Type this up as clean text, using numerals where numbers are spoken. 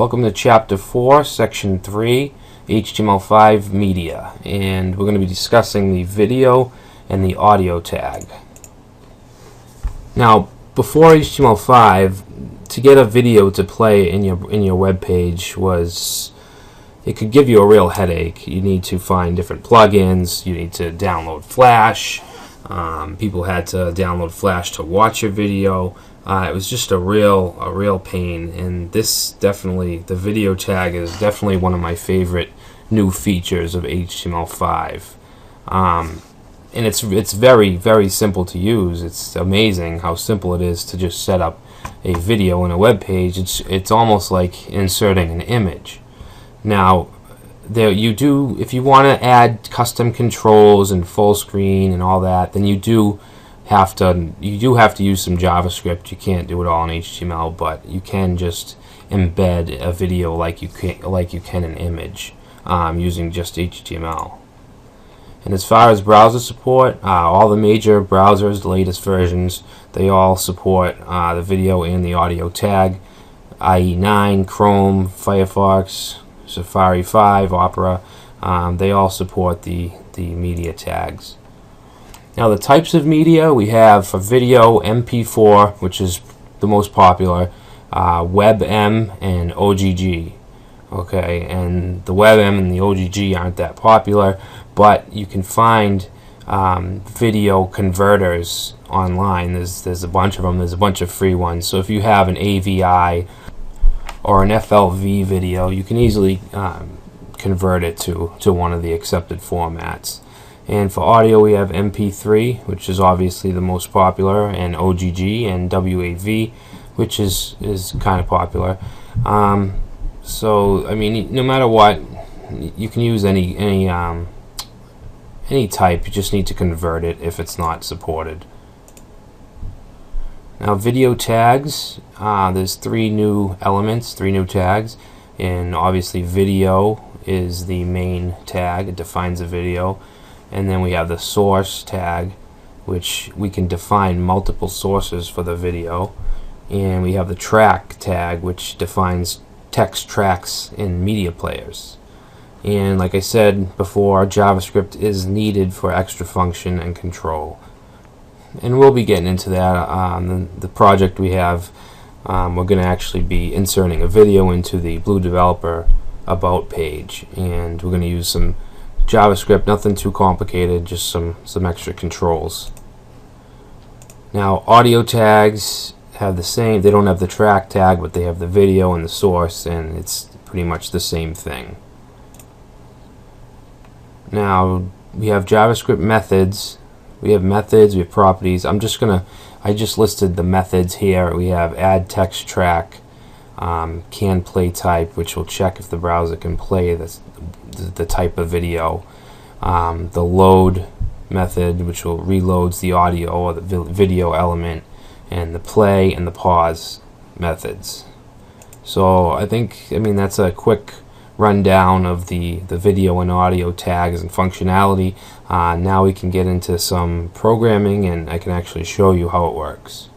Welcome to Chapter 4, Section 3, HTML5 Media, and we're going to be discussing the video and the audio tag. Now, before HTML5, to get a video to play in your web page it could give you a real headache. You need to find different plugins. You need to download Flash. People had to download Flash to watch your video. It was just a real pain, and the video tag is definitely one of my favorite new features of HTML5. And it's very simple to use. It's amazing how simple it is to just set up a video in a web page. It's almost like inserting an image. Now, if you want to add custom controls and full screen and all that, then you do have to use some JavaScript. You can't do it all in HTML, but you can just embed a video like you can an image using just HTML. And as far as browser support, all the major browsers, the latest versions, they all support the video and the audio tag. IE9, Chrome, Firefox, Safari 5, Opera, they all support the media tags. Now, the types of media we have for video, MP4, which is the most popular, WebM and OGG. Okay, and the WebM and the OGG aren't that popular, but you can find video converters online. There's a bunch of them. There's a bunch of free ones. So if you have an AVI or an FLV video, you can easily convert it to one of the accepted formats. And for audio, we have MP3, which is obviously the most popular, and OGG and WAV, which is kind of popular. So I mean, no matter what, you can use any type. You just need to convert it if it's not supported. Now, video tags, there's three new tags, and obviously video is the main tag. It defines a video. And then we have the source tag, which we can define multiple sources for the video. And we have the track tag, which defines text tracks in media players. And like I said before, JavaScript is needed for extra function and control. And we'll be getting into that. The project we have, we're going to actually be inserting a video into the Blue Developer About page, and we're going to use some JavaScript, nothing too complicated, just some extra controls. Now, audio tags have the same. They don't have the track tag, but they have the video and the source, and it's pretty much the same thing. Now, we have JavaScript methods. We have methods, we have properties. I just listed the methods here. We have add text track, can play type, which will check if the browser can play the type of video. The load method, which will reloads the audio or the video element, and the play and the pause methods. So I mean that's a quick rundown of the video and audio tags and functionality. Now we can get into some programming, and I can actually show you how it works.